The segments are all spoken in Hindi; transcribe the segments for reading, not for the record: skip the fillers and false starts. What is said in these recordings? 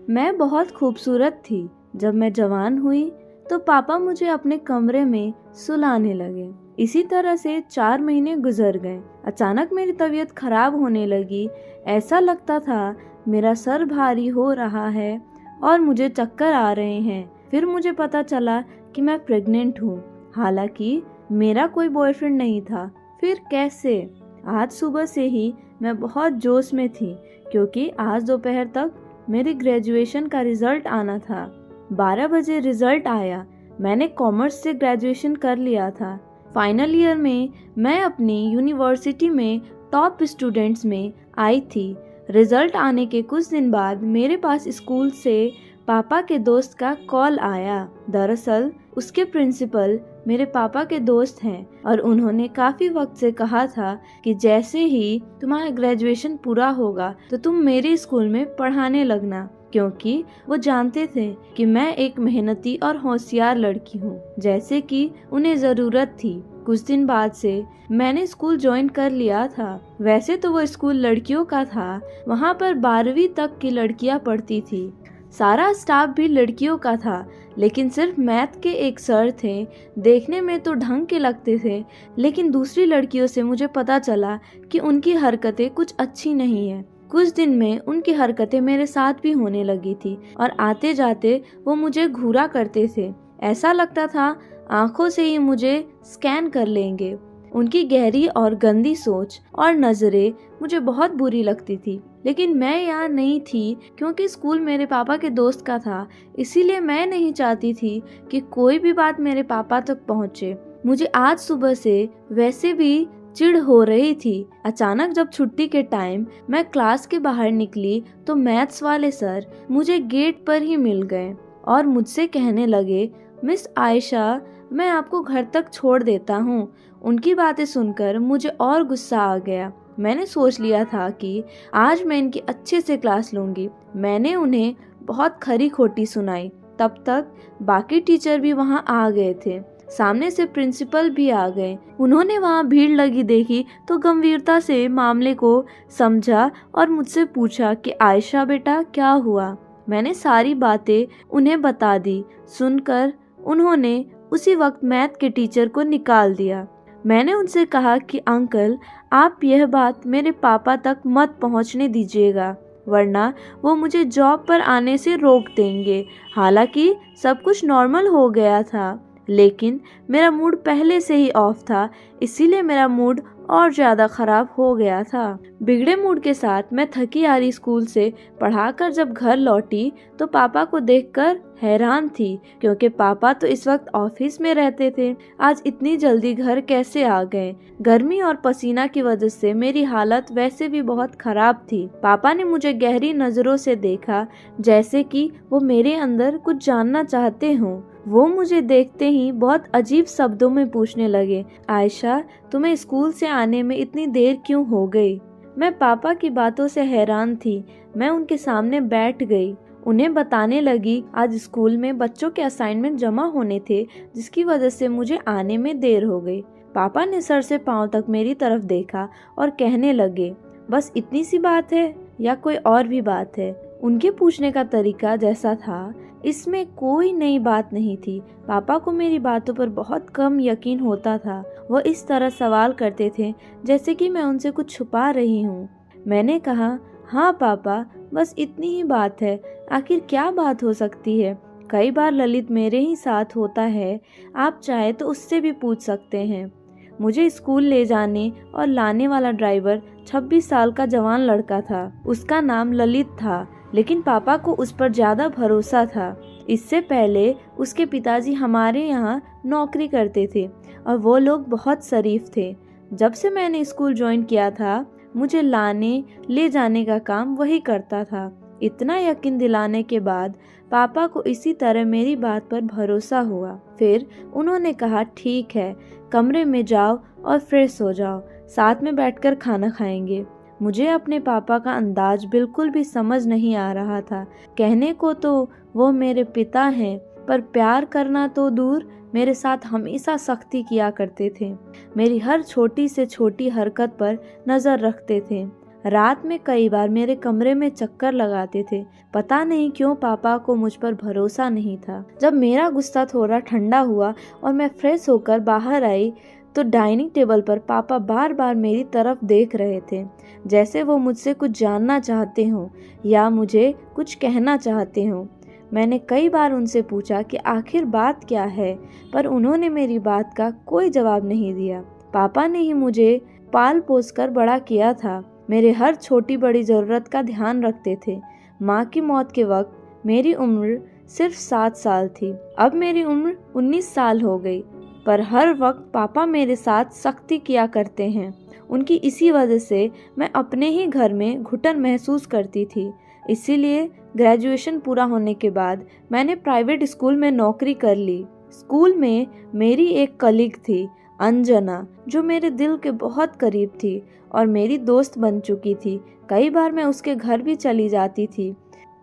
मैं बहुत खूबसूरत थी। जब मैं जवान हुई तो पापा मुझे अपने कमरे में सुलाने लगे। इसी तरह से 4 महीने गुजर गए। अचानक मेरी तबीयत खराब होने लगी। ऐसा लगता था मेरा सर भारी हो रहा है और मुझे चक्कर आ रहे हैं। फिर मुझे पता चला कि मैं प्रेग्नेंट हूँ। हालांकि मेरा कोई बॉयफ्रेंड नहीं था। फिर कैसे? आज सुबह से ही मैं बहुत जोश में थी क्योंकि आज दोपहर तक मेरी ग्रेजुएशन का रिजल्ट आना था। 12 बजे रिजल्ट आया। मैंने कॉमर्स से ग्रेजुएशन कर लिया था। फाइनल ईयर में मैं अपनी यूनिवर्सिटी में टॉप स्टूडेंट्स में आई थी। रिजल्ट आने के कुछ दिन बाद मेरे पास स्कूल से पापा के दोस्त का कॉल आया। दरअसल उसके प्रिंसिपल मेरे पापा के दोस्त हैं और उन्होंने काफी वक्त से कहा था कि जैसे ही तुम्हारा ग्रेजुएशन पूरा होगा तो तुम मेरे स्कूल में पढ़ाने लगना, क्योंकि वो जानते थे कि मैं एक मेहनती और होशियार लड़की हूँ, जैसे कि उन्हें जरूरत थी। कुछ दिन बाद से मैंने स्कूल ज्वाइन कर लिया था। वैसे तो वो स्कूल लड़कियों का था। वहाँ पर 12वीं तक की लड़कियाँ पढ़ती थी। सारा स्टाफ भी लड़कियों का था, लेकिन सिर्फ मैथ के एक सर थे। देखने में तो ढंग के लगते थे, लेकिन दूसरी लड़कियों से मुझे पता चला कि उनकी हरकतें कुछ अच्छी नहीं है। कुछ दिन में उनकी हरकतें मेरे साथ भी होने लगी थी और आते जाते वो मुझे घूरा करते थे। ऐसा लगता था आंखों से ही मुझे स्कैन कर लेंगे। उनकी गहरी और गंदी सोच और नजरें मुझे बहुत बुरी लगती थी, लेकिन मैं यहाँ नहीं थी क्योंकि स्कूल मेरे पापा के दोस्त का था। इसीलिए मैं नहीं चाहती थी कि कोई भी बात मेरे पापा तक पहुँचे। मुझे आज सुबह से वैसे भी चिढ़ हो रही थी। अचानक जब छुट्टी के टाइम मैं क्लास के बाहर निकली तो मैथ्स वाले सर मुझे गेट पर ही मिल गए और मुझसे कहने लगे, मिस आयशा, मैं आपको घर तक छोड़ देता हूँ। उनकी बातें सुनकर मुझे और गुस्सा आ गया। मैंने सोच लिया था कि आज मैं इनकी अच्छे से क्लास लूंगी। मैंने उन्हें बहुत खरी खोटी सुनाई। तब तक बाकी टीचर भी वहाँ आ गए थे। सामने से प्रिंसिपल भी आ गए। उन्होंने वहाँ भीड़ लगी देखी तो गंभीरता से मामले को समझा और मुझसे पूछा कि आयशा बेटा क्या हुआ। मैंने सारी बातें उन्हें बता दी। सुनकर उन्होंने उसी वक्त मैथ के टीचर को निकाल दिया। मैंने उनसे कहा कि अंकल, आप यह बात मेरे पापा तक मत पहुंचने दीजिएगा, वरना वो मुझे जॉब पर आने से रोक देंगे। हालांकि सब कुछ नॉर्मल हो गया था, लेकिन मेरा मूड पहले से ही ऑफ था, इसीलिए मेरा मूड और ज़्यादा ख़राब हो गया था। बिगड़े मूड के साथ मैं थकी हारी स्कूल से पढ़ाकर जब घर लौटी तो पापा को देखकर हैरान थी, क्योंकि पापा तो इस वक्त ऑफिस में रहते थे। आज इतनी जल्दी घर कैसे आ गए? गर्मी और पसीना की वजह से मेरी हालत वैसे भी बहुत खराब थी। पापा ने मुझे गहरी नज़रों से देखा, जैसे कि वो मेरे अंदर कुछ जानना चाहते हों। वो मुझे देखते ही बहुत अजीब शब्दों में पूछने लगे, आयशा, तुम्हें स्कूल से आने में इतनी देर क्यों हो गई? मैं पापा की बातों से हैरान थी। मैं उनके सामने बैठ गई। उन्हें बताने लगी आज स्कूल में बच्चों के असाइनमेंट जमा होने थे, जिसकी वजह से मुझे आने में देर हो गई। पापा ने सर से पांव तक मेरी तरफ देखा और कहने लगे, बस इतनी सी बात है या कोई और भी बात है? उनके पूछने का तरीका जैसा था, इसमें कोई नई बात नहीं थी। पापा को मेरी बातों पर बहुत कम यकीन होता था। वो इस तरह सवाल करते थे जैसे कि मैं उनसे कुछ छुपा रही हूँ। मैंने कहा, हाँ पापा, बस इतनी ही बात है। आखिर क्या बात हो सकती है? कई बार ललित मेरे ही साथ होता है, आप चाहे तो उससे भी पूछ सकते हैं। मुझे स्कूल ले जाने और लाने वाला ड्राइवर 26 साल का जवान लड़का था। उसका नाम ललित था, लेकिन पापा को उस पर ज़्यादा भरोसा था। इससे पहले उसके पिताजी हमारे यहाँ नौकरी करते थे और वो लोग बहुत शरीफ थे। जब से मैंने स्कूल ज्वाइन किया था, मुझे लाने ले जाने का काम वही करता था। इतना यकीन दिलाने के बाद पापा को इसी तरह मेरी बात पर भरोसा हुआ। फिर उन्होंने कहा, ठीक है, कमरे में जाओ और फ्रेश हो जाओ, साथ में बैठकर खाना खाएंगे। मुझे अपने पापा का अंदाज बिल्कुल भी समझ नहीं आ रहा था। कहने को तो वो मेरे पिता हैं, पर प्यार करना तो दूर, मेरे साथ हमेशा सख्ती किया करते थे। मेरी हर छोटी से छोटी हरकत पर नज़र रखते थे। रात में कई बार मेरे कमरे में चक्कर लगाते थे। पता नहीं क्यों पापा को मुझ पर भरोसा नहीं था। जब मेरा गुस्सा थोड़ा ठंडा हुआ और मैं फ्रेश होकर बाहर आई तो डाइनिंग टेबल पर पापा बार बार मेरी तरफ देख रहे थे, जैसे वो मुझसे कुछ जानना चाहते हों या मुझे कुछ कहना चाहते हों। मैंने कई बार उनसे पूछा कि आखिर बात क्या है, पर उन्होंने मेरी बात का कोई जवाब नहीं दिया। पापा ने ही मुझे पाल पोस कर बड़ा किया था। मेरे हर छोटी बड़ी ज़रूरत का ध्यान रखते थे। माँ की मौत के वक्त मेरी उम्र सिर्फ 7 साल थी। अब मेरी उम्र 19 साल हो गई, पर हर वक्त पापा मेरे साथ सख्ती किया करते हैं। उनकी इसी वजह से मैं अपने ही घर में घुटन महसूस करती थी। इसीलिए ग्रेजुएशन पूरा होने के बाद मैंने प्राइवेट स्कूल में नौकरी कर ली। स्कूल में मेरी एक कलीग थी, अंजना, जो मेरे दिल के बहुत करीब थी और मेरी दोस्त बन चुकी थी। कई बार मैं उसके घर भी चली जाती थी।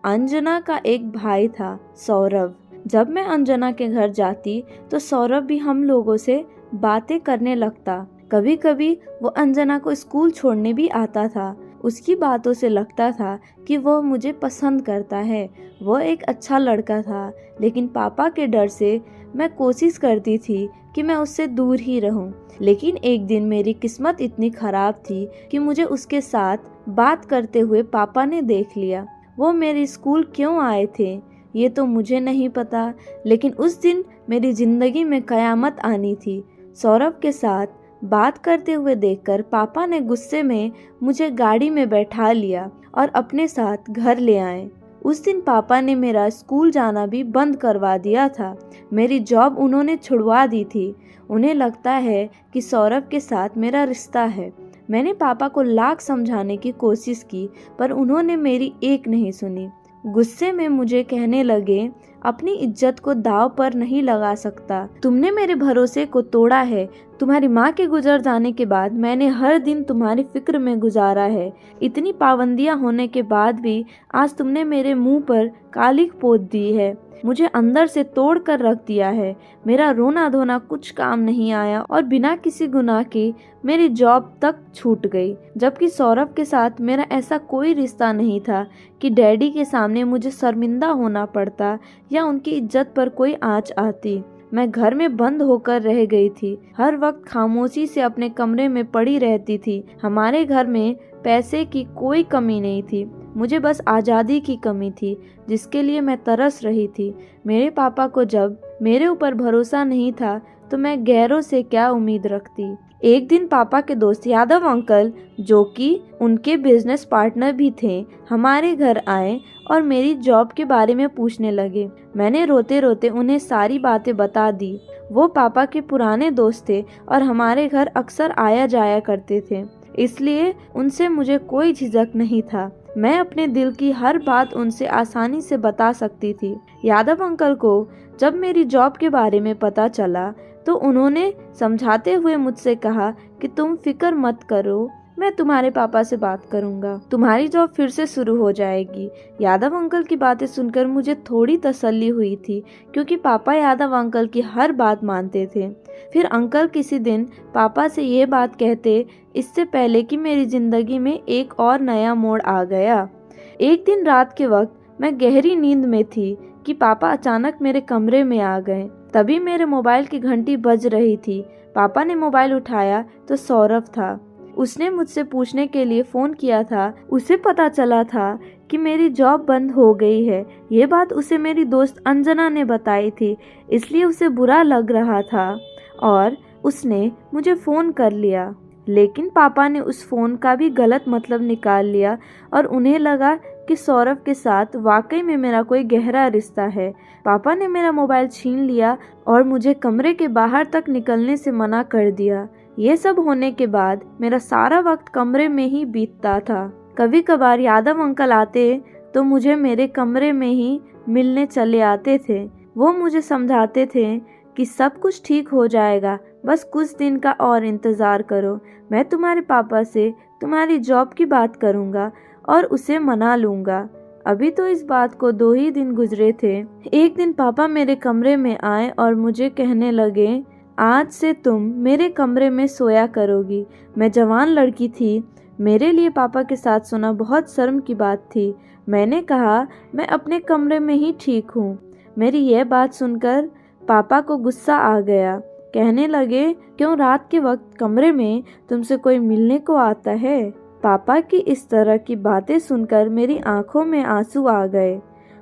अंजना का एक भाई था, सौरभ। जब मैं अंजना के घर जाती तो सौरभ भी हम लोगों से बातें करने लगता। कभी कभी वो अंजना को स्कूल छोड़ने भी आता था। उसकी बातों से लगता था कि वो मुझे पसंद करता है। वो एक अच्छा लड़का था, लेकिन पापा के डर से मैं कोशिश करती थी कि मैं उससे दूर ही रहूं। लेकिन एक दिन मेरी किस्मत इतनी खराब थी कि मुझे उसके साथ बात करते हुए पापा ने देख लिया। वो मेरे स्कूल क्यों आए थे ये तो मुझे नहीं पता, लेकिन उस दिन मेरी जिंदगी में कयामत आनी थी। सौरभ के साथ बात करते हुए देखकर पापा ने गुस्से में मुझे गाड़ी में बैठा लिया और अपने साथ घर ले आए। उस दिन पापा ने मेरा स्कूल जाना भी बंद करवा दिया था। मेरी जॉब उन्होंने छुड़वा दी थी। उन्हें लगता है कि सौरभ के साथ मेरा रिश्ता है। मैंने पापा को लाख समझाने की कोशिश की, पर उन्होंने मेरी एक नहीं सुनी। गुस्से में मुझे कहने लगे, अपनी इज्जत को दांव पर नहीं लगा सकता। तुमने मेरे भरोसे को तोड़ा है। तुम्हारी माँ के गुजर जाने के बाद मैंने हर दिन तुम्हारी फिक्र में गुजारा है। इतनी पाबंदियां होने के बाद भी आज तुमने मेरे मुंह पर कालिख पोत दी है। मुझे अंदर से तोड़ कर रख दिया है। मेरा रोना धोना कुछ काम नहीं आया और बिना किसी गुनाह के मेरी जॉब तक छूट गई। जबकि सौरभ के साथ मेरा ऐसा कोई रिश्ता नहीं था कि डैडी के सामने मुझे शर्मिंदा होना पड़ता या उनकी इज्जत पर कोई आँच आती। मैं घर में बंद होकर रह गई थी। हर वक्त खामोशी से अपने कमरे में पड़ी रहती थी। हमारे घर में पैसे की कोई कमी नहीं थी, मुझे बस आज़ादी की कमी थी, जिसके लिए मैं तरस रही थी। मेरे पापा को जब मेरे ऊपर भरोसा नहीं था तो मैं गैरों से क्या उम्मीद रखती। एक दिन पापा के दोस्त यादव अंकल, जो कि उनके बिजनेस पार्टनर भी थे, हमारे घर आए और मेरी जॉब के बारे में पूछने लगे। मैंने रोते रोते उन्हें सारी बातें बता दी। वो पापा के पुराने दोस्त थे और हमारे घर अक्सर आया जाया करते थे, इसलिए उनसे मुझे कोई झिझक नहीं था। मैं अपने दिल की हर बात उनसे आसानी से बता सकती थी। यादव अंकल को जब मेरी जॉब के बारे में पता चला तो उन्होंने समझाते हुए मुझसे कहा कि तुम फिक्र मत करो, मैं तुम्हारे पापा से बात करूंगा, तुम्हारी जॉब फिर से शुरू हो जाएगी। यादव अंकल की बातें सुनकर मुझे थोड़ी तसल्ली हुई थी, क्योंकि पापा यादव अंकल की हर बात मानते थे। फिर अंकल किसी दिन पापा से ये बात कहते, इससे पहले कि मेरी जिंदगी में एक और नया मोड़ आ गया। एक दिन रात के वक्त मैं गहरी नींद में थी कि पापा अचानक मेरे कमरे में आ गए। तभी मेरे मोबाइल की घंटी बज रही थी। पापा ने मोबाइल उठाया तो सौरभ था। उसने मुझसे पूछने के लिए फ़ोन किया था। उसे पता चला था कि मेरी जॉब बंद हो गई है। ये बात उसे मेरी दोस्त अंजना ने बताई थी, इसलिए उसे बुरा लग रहा था और उसने मुझे फ़ोन कर लिया। लेकिन पापा ने उस फ़ोन का भी गलत मतलब निकाल लिया और उन्हें लगा कि सौरभ के साथ वाकई में मेरा कोई गहरा रिश्ता है। पापा ने मेरा मोबाइल छीन लिया और मुझे कमरे के बाहर तक निकलने से मना कर दिया। ये सब होने के बाद मेरा सारा वक्त कमरे में ही बीतता था। कभी कभार यादव अंकल आते तो मुझे मेरे कमरे में ही मिलने चले आते थे। वो मुझे समझाते थे कि सब कुछ ठीक हो जाएगा, बस कुछ दिन का और इंतज़ार करो। मैं तुम्हारे पापा से तुम्हारी जॉब की बात करूँगा और उसे मना लूँगा। अभी तो इस बात को 2 ही दिन गुजरे थे। एक दिन पापा मेरे कमरे में आए और मुझे कहने लगे, आज से तुम मेरे कमरे में सोया करोगी। मैं जवान लड़की थी मेरे लिए पापा के साथ सोना बहुत शर्म की बात थी। मैंने कहा, मैं अपने कमरे में ही ठीक हूँ। मेरी यह बात सुनकर पापा को गुस्सा आ गया। कहने लगे, क्यों रात के वक्त कमरे में तुमसे कोई मिलने को आता है? पापा की इस तरह की बातें सुनकर मेरी आंखों में आंसू आ गए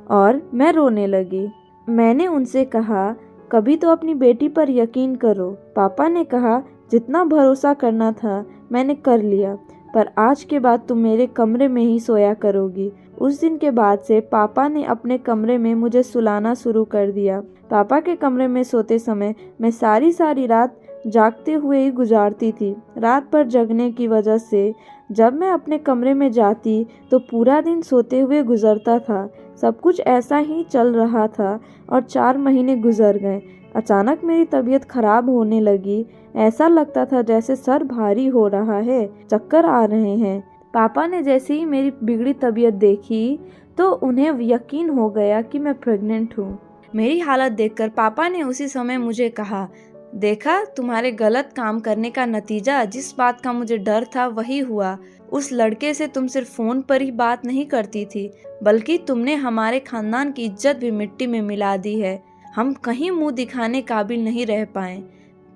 और मैं रोने लगी। मैंने उनसे कहा, कभी तो अपनी बेटी पर यकीन करो। पापा ने कहा, जितना भरोसा करना था मैंने कर लिया, पर आज के बाद तुम मेरे कमरे में ही सोया करोगी। उस दिन के बाद से पापा ने अपने कमरे में मुझे सुलाना शुरू कर दिया। पापा के कमरे में सोते समय मैं सारी रात जागते हुए ही गुजारती थी। रात भर जगने की वजह से जब मैं अपने कमरे में जाती तो पूरा दिन सोते हुए गुजरता था। सब कुछ ऐसा ही चल रहा था और 4 महीने गुजर गए। अचानक मेरी तबीयत खराब होने लगी। ऐसा लगता था जैसे सर भारी हो रहा है, चक्कर आ रहे हैं। पापा ने जैसे ही मेरी बिगड़ी तबीयत देखी तो उन्हें यकीन हो गया कि मैं प्रेग्नेंट हूँ। मेरी हालत देखकर पापा ने उसी समय मुझे कहा, देखा, तुम्हारे गलत काम करने का नतीजा। जिस बात का मुझे डर था वही हुआ। उस लड़के से तुम सिर्फ फोन पर ही बात नहीं करती थी, बल्कि तुमने हमारे खानदान की इज्जत भी मिट्टी में मिला दी है। हम कहीं मुंह दिखाने काबिल नहीं रह पाए।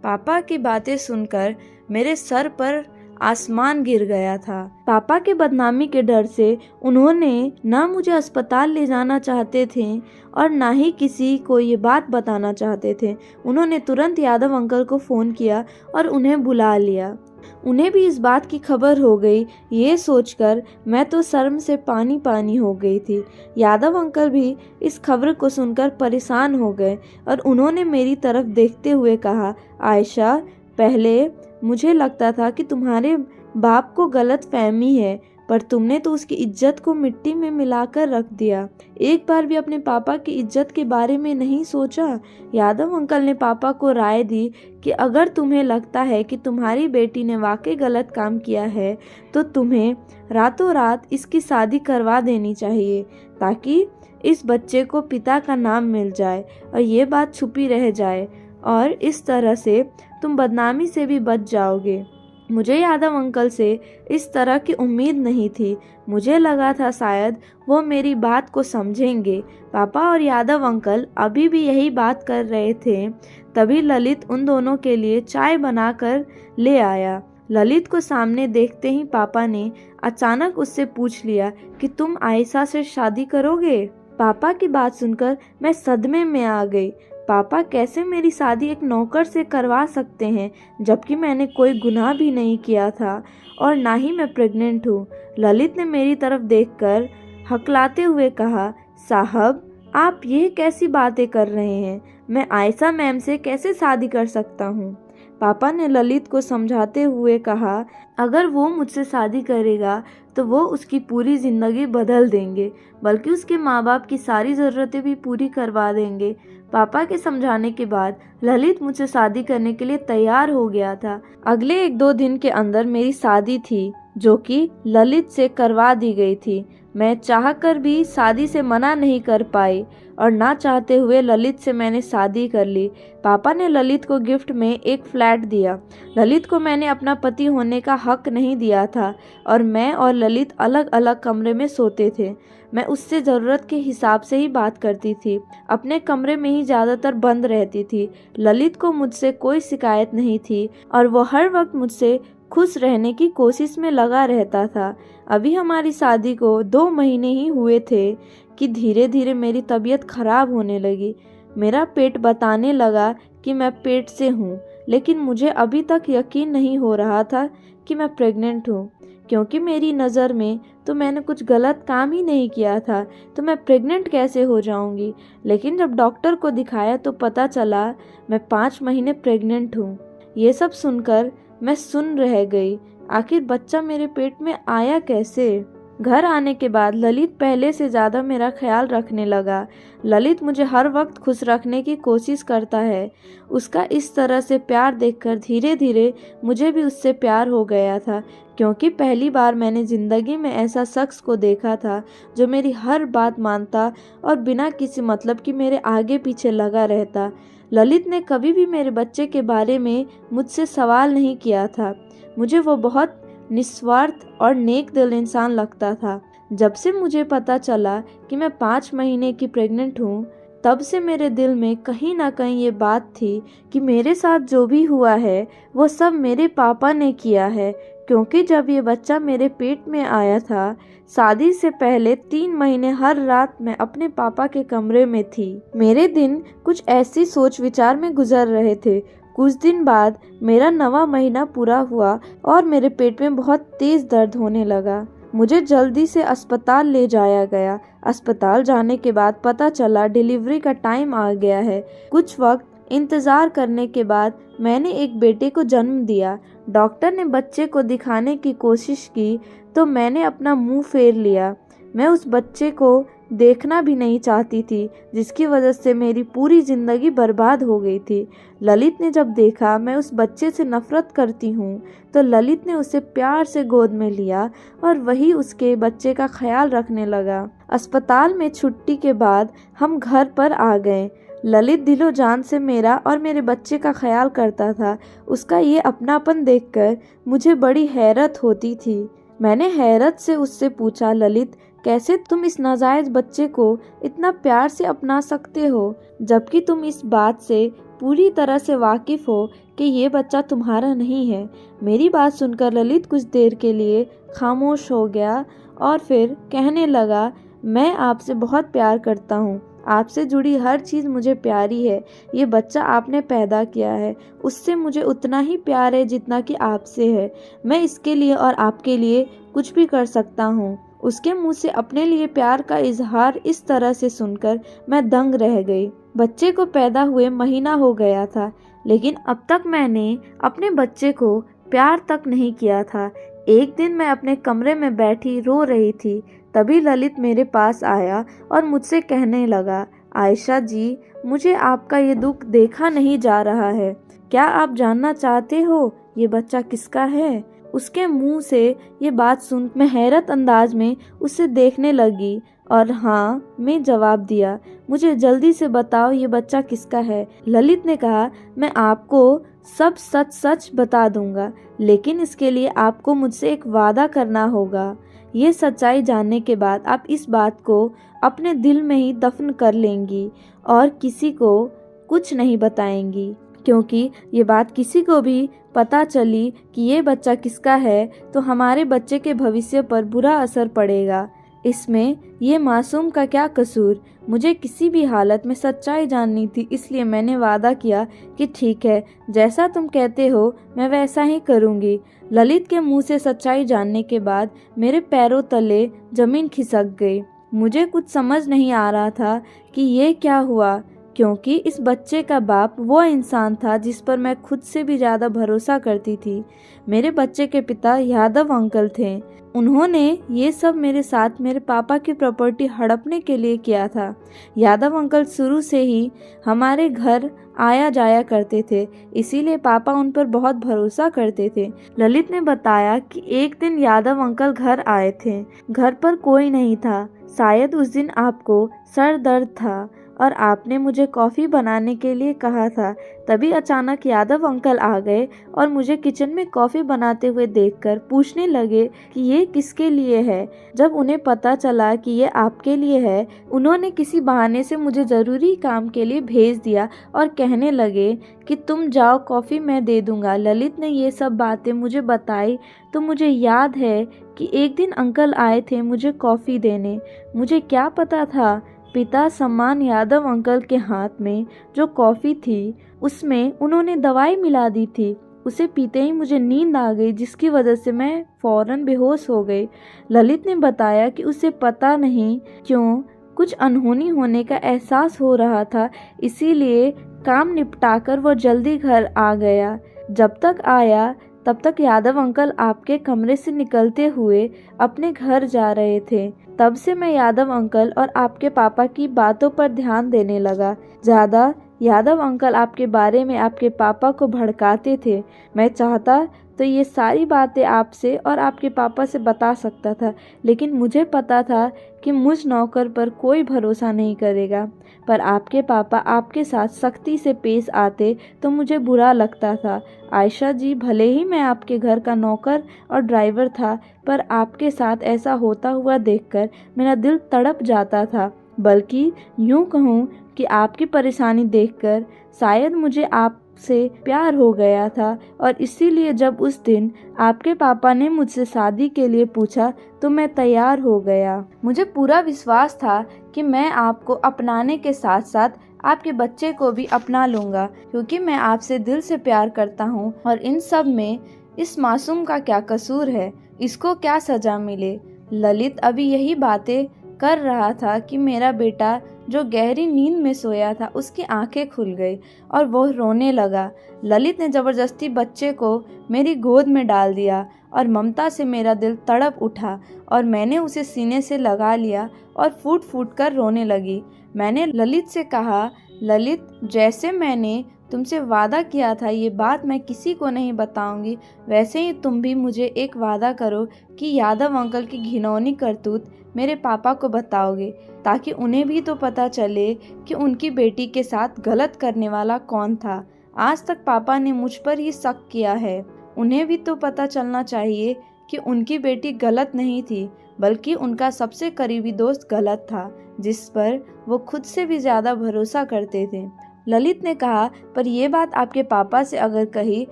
पापा की बातें सुनकर मेरे सर पर आसमान गिर गया था। पापा के बदनामी के डर से उन्होंने ना मुझे अस्पताल ले जाना चाहते थे और ना ही किसी को ये बात बताना चाहते थे। उन्होंने तुरंत यादव अंकल को फ़ोन किया और उन्हें बुला लिया। उन्हें भी इस बात की खबर हो गई। ये सोचकर मैं तो शर्म से पानी पानी हो गई थी। यादव अंकल भी इस खबर को सुनकर परेशान हो गए और उन्होंने मेरी तरफ देखते हुए कहा, आयशा, पहले मुझे लगता था कि तुम्हारे बाप को गलत फहमी है, पर तुमने तो उसकी इज्जत को मिट्टी में मिलाकर रख दिया। एक बार भी अपने पापा की इज्जत के बारे में नहीं सोचा। यादव अंकल ने पापा को राय दी कि अगर तुम्हें लगता है कि तुम्हारी बेटी ने वाकई गलत काम किया है तो तुम्हें रातों रात इसकी शादी करवा देनी चाहिए, ताकि इस बच्चे को पिता का नाम मिल जाए और ये बात छुपी रह जाए और इस तरह से तुम बदनामी से भी बच जाओगे। मुझे यादव अंकल से इस तरह की उम्मीद नहीं थी। मुझे लगा था शायद वो मेरी बात को समझेंगे। पापा और यादव अंकल अभी भी यही बात कर रहे थे। तभी ललित उन दोनों के लिए चाय बनाकर ले आया। ललित को सामने देखते ही पापा ने अचानक उससे पूछ लिया कि तुम आयशा से शादी करोगे? पापा की बात सुनकर मैं सदमे में आ गई। पापा कैसे मेरी शादी एक नौकर से करवा सकते हैं, जबकि मैंने कोई गुनाह भी नहीं किया था और ना ही मैं प्रेग्नेंट हूँ। ललित ने मेरी तरफ देखकर हकलाते हुए कहा, साहब, आप ये कैसी बातें कर रहे हैं? मैं आयशा मैम से कैसे शादी कर सकता हूँ? पापा ने ललित को समझाते हुए कहा, अगर वो मुझसे शादी करेगा तो वो उसकी पूरी ज़िंदगी बदल देंगे, बल्कि उसके माँ बाप की सारी ज़रूरतें भी पूरी करवा देंगे। पापा के समझाने के बाद ललित मुझसे शादी करने के लिए तैयार हो गया था। अगले 1-2 दिन के अंदर मेरी शादी थी, जो कि ललित से करवा दी गई थी। मैं चाहकर भी शादी से मना नहीं कर पाई और ना चाहते हुए ललित से मैंने शादी कर ली। पापा ने ललित को गिफ्ट में एक फ्लैट दिया। ललित को मैंने अपना पति होने का हक नहीं दिया था और मैं और ललित अलग अलग कमरे में सोते थे। मैं उससे ज़रूरत के हिसाब से ही बात करती थी। अपने कमरे में ही ज़्यादातर बंद रहती थी। ललित को मुझसे कोई शिकायत नहीं थी और वो हर वक्त मुझसे खुश रहने की कोशिश में लगा रहता था। अभी हमारी शादी को 2 महीने ही हुए थे कि धीरे धीरे मेरी तबीयत खराब होने लगी। मेरा पेट बताने लगा कि मैं पेट से हूँ, लेकिन मुझे अभी तक यकीन नहीं हो रहा था कि मैं प्रेग्नेंट हूँ, क्योंकि मेरी नज़र में तो मैंने कुछ गलत काम ही नहीं किया था, तो मैं प्रेग्नेंट कैसे हो जाऊँगी। लेकिन जब डॉक्टर को दिखाया तो पता चला मैं 5 महीने प्रेग्नेंट हूँ। ये सब सुनकर मैं सुन रह गई। आखिर बच्चा मेरे पेट में आया कैसे? घर आने के बाद ललित पहले से ज़्यादा मेरा ख्याल रखने लगा। ललित मुझे हर वक्त खुश रखने की कोशिश करता है। उसका इस तरह से प्यार देखकर धीरे धीरे मुझे भी उससे प्यार हो गया था, क्योंकि पहली बार मैंने ज़िंदगी में ऐसा शख्स को देखा था जो मेरी हर बात मानता और बिना किसी मतलब कि मेरे आगे पीछे लगा रहता। ललित ने कभी भी मेरे बच्चे के बारे में मुझसे सवाल नहीं किया था। मुझे वो बहुत निस्वार्थ और नेक दिल इंसान लगता था। जब से मुझे पता चला कि मैं 5 महीने की प्रेग्नेंट हूँ, तब से मेरे दिल में कहीं ना कहीं ये बात थी कि मेरे साथ जो भी हुआ है वो सब मेरे पापा ने किया है। क्योंकि जब ये बच्चा मेरे पेट में आया था, शादी से पहले 3 महीने हर रात मैं अपने पापा के कमरे में थी। मेरे दिन कुछ ऐसी सोच विचार में गुजर रहे थे। कुछ दिन बाद मेरा 9वां महीना पूरा हुआ और मेरे पेट में बहुत तेज दर्द होने लगा। मुझे जल्दी से अस्पताल ले जाया गया। अस्पताल जाने के बाद पता चला डिलीवरी का टाइम आ गया है। कुछ वक्त इंतज़ार करने के बाद मैंने एक बेटे को जन्म दिया। डॉक्टर ने बच्चे को दिखाने की कोशिश की तो मैंने अपना मुंह फेर लिया। मैं उस बच्चे को देखना भी नहीं चाहती थी, जिसकी वजह से मेरी पूरी ज़िंदगी बर्बाद हो गई थी। ललित ने जब देखा मैं उस बच्चे से नफ़रत करती हूँ, तो ललित ने उसे प्यार से गोद में लिया और वही उसके बच्चे का ख्याल रखने लगा। अस्पताल में छुट्टी के बाद हम घर पर आ गए। ललित दिलो जान से मेरा और मेरे बच्चे का ख्याल करता था। उसका ये अपनापन देखकर मुझे बड़ी हैरत होती थी। मैंने हैरत से उससे पूछा, ललित, कैसे तुम इस नाजायज़ बच्चे को इतना प्यार से अपना सकते हो, जबकि तुम इस बात से पूरी तरह से वाकिफ़ हो कि ये बच्चा तुम्हारा नहीं है। मेरी बात सुनकर ललित कुछ देर के लिए खामोश हो गया और फिर कहने लगा, मैं आपसे बहुत प्यार करता हूँ। आपसे जुड़ी हर चीज़ मुझे प्यारी है। ये बच्चा आपने पैदा किया है, उससे मुझे उतना ही प्यार है जितना कि आपसे है। मैं इसके लिए और आपके लिए कुछ भी कर सकता हूँ। उसके मुंह से अपने लिए प्यार का इजहार इस तरह से सुनकर मैं दंग रह गई। बच्चे को पैदा हुए महीना हो गया था, लेकिन अब तक मैंने अपने बच्चे को प्यार तक नहीं किया था। एक दिन मैं अपने कमरे में बैठी रो रही थी, तभी ललित मेरे पास आया और मुझसे कहने लगा, आयशा जी, मुझे आपका ये दुख देखा नहीं जा रहा है। क्या आप जानना चाहते हो ये बच्चा किसका है? उसके मुंह से ये बात सुन मैं हैरत अंदाज में उसे देखने लगी और हाँ मैं जवाब दिया, मुझे जल्दी से बताओ ये बच्चा किसका है। ललित ने कहा, मैं आपको सब सच सच बता दूंगा, लेकिन इसके लिए आपको मुझसे एक वादा करना होगा। ये सच्चाई जानने के बाद आप इस बात को अपने दिल में ही दफन कर लेंगी और किसी को कुछ नहीं बताएंगी, क्योंकि ये बात किसी को भी पता चली कि ये बच्चा किसका है तो हमारे बच्चे के भविष्य पर बुरा असर पड़ेगा। इसमें ये मासूम का क्या कसूर? मुझे किसी भी हालत में सच्चाई जाननी थी, इसलिए मैंने वादा किया कि ठीक है, जैसा तुम कहते हो मैं वैसा ही करूँगी। ललित के मुंह से सच्चाई जानने के बाद मेरे पैरों तले जमीन खिसक गई। मुझे कुछ समझ नहीं आ रहा था कि ये क्या हुआ, क्योंकि इस बच्चे का बाप वो इंसान था जिस पर मैं खुद से भी ज़्यादा भरोसा करती थी। मेरे बच्चे के पिता यादव अंकल थे। उन्होंने ये सब मेरे साथ मेरे पापा की प्रॉपर्टी हड़पने के लिए किया था। यादव अंकल शुरू से ही हमारे घर आया जाया करते थे, इसीलिए पापा उन पर बहुत भरोसा करते थे। ललित ने बताया कि एक दिन यादव अंकल घर आए थे। घर पर कोई नहीं था। शायद उस दिन आपको सर दर्द था और आपने मुझे कॉफ़ी बनाने के लिए कहा था। तभी अचानक यादव अंकल आ गए और मुझे किचन में कॉफ़ी बनाते हुए देखकर पूछने लगे कि ये किसके लिए है। जब उन्हें पता चला कि ये आपके लिए है, उन्होंने किसी बहाने से मुझे ज़रूरी काम के लिए भेज दिया और कहने लगे कि तुम जाओ, कॉफ़ी मैं दे दूँगा। ललित ने ये सब बातें मुझे बताई तो मुझे याद है कि एक दिन अंकल आए थे मुझे कॉफ़ी देने। मुझे क्या पता था पिता सम्मान यादव अंकल के हाथ में जो कॉफ़ी थी उसमें उन्होंने दवाई मिला दी थी। उसे पीते ही मुझे नींद आ गई, जिसकी वजह से मैं फौरन बेहोश हो गई। ललित ने बताया कि उसे पता नहीं क्यों कुछ अनहोनी होने का एहसास हो रहा था, इसीलिए काम निपटाकर वो जल्दी घर आ गया। जब तक आया तब तक यादव अंकल आपके कमरे से निकलते हुए अपने घर जा रहे थे। तब से मैं यादव अंकल और आपके पापा की बातों पर ध्यान देने लगा। ज़्यादा यादव अंकल आपके बारे में आपके पापा को भड़काते थे। मैं चाहता तो ये सारी बातें आपसे और आपके पापा से बता सकता था, लेकिन मुझे पता था कि मुझ नौकर पर कोई भरोसा नहीं करेगा। पर आपके पापा आपके साथ सख्ती से पेश आते तो मुझे बुरा लगता था। आयशा जी, भले ही मैं आपके घर का नौकर और ड्राइवर था, पर आपके साथ ऐसा होता हुआ देखकर मेरा दिल तड़प जाता था। बल्कि यूँ कहूँ कि आपकी परेशानी देखकर शायद मुझे आपसे प्यार हो गया था, और इसीलिए जब उस दिन आपके पापा ने मुझसे शादी के लिए पूछा तो मैं तैयार हो गया। मुझे पूरा विश्वास था कि मैं आपको अपनाने के साथ साथ आपके बच्चे को भी अपना लूँगा, क्योंकि मैं आपसे दिल से प्यार करता हूँ। और इन सब में इस मासूम का क्या कसूर है, इसको क्या सज़ा मिले। ललित अभी यही बातें कर रहा था कि मेरा बेटा जो गहरी नींद में सोया था उसकी आंखें खुल गई और वो रोने लगा। ललित ने ज़बरदस्ती बच्चे को मेरी गोद में डाल दिया और ममता से मेरा दिल तड़प उठा और मैंने उसे सीने से लगा लिया और फूट फूट कर रोने लगी। मैंने ललित से कहा, ललित, जैसे मैंने तुमसे वादा किया था ये बात मैं किसी को नहीं बताऊंगी, वैसे ही तुम भी मुझे एक वादा करो कि यादव अंकल की घिनौनी करतूत मेरे पापा को बताओगे, ताकि उन्हें भी तो पता चले कि उनकी बेटी के साथ गलत करने वाला कौन था। आज तक पापा ने मुझ पर ही शक किया है, उन्हें भी तो पता चलना चाहिए कि उनकी बेटी गलत नहीं थी, बल्कि उनका सबसे करीबी दोस्त गलत था, जिस पर वो खुद से भी ज़्यादा भरोसा करते थे। ललित ने कहा, पर यह बात आपके पापा से अगर कही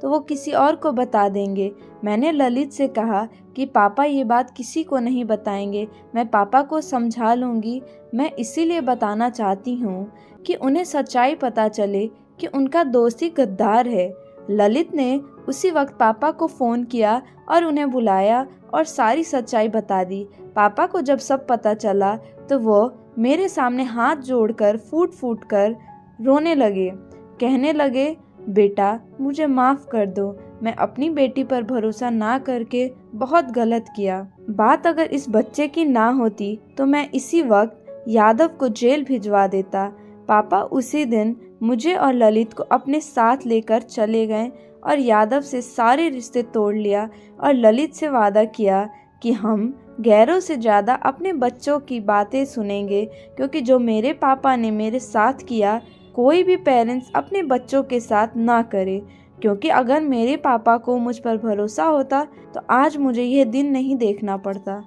तो वो किसी और को बता देंगे। मैंने ललित से कहा कि पापा ये बात किसी को नहीं बताएंगे, मैं पापा को समझा लूँगी। मैं इसीलिए बताना चाहती हूँ कि उन्हें सच्चाई पता चले कि उनका दोस्त ही गद्दार है। ललित ने उसी वक्त पापा को फ़ोन किया और उन्हें बुलाया और सारी सच्चाई बता दी। पापा को जब सब पता चला तो वो मेरे सामने हाथ जोड़कर फूट फूट कर रोने लगे, कहने लगे, बेटा मुझे माफ़ कर दो, मैं अपनी बेटी पर भरोसा ना करके बहुत गलत किया। बात अगर इस बच्चे की ना होती तो मैं इसी वक्त यादव को जेल भिजवा देता। पापा उसी दिन मुझे और ललित को अपने साथ लेकर चले गए और यादव से सारे रिश्ते तोड़ लिया और ललित से वादा किया कि हम गैरों से ज़्यादा अपने बच्चों की बातें सुनेंगे, क्योंकि जो मेरे पापा ने मेरे साथ किया कोई भी पेरेंट्स अपने बच्चों के साथ ना करे। क्योंकि अगर मेरे पापा को मुझ पर भरोसा होता तो आज मुझे यह दिन नहीं देखना पड़ता।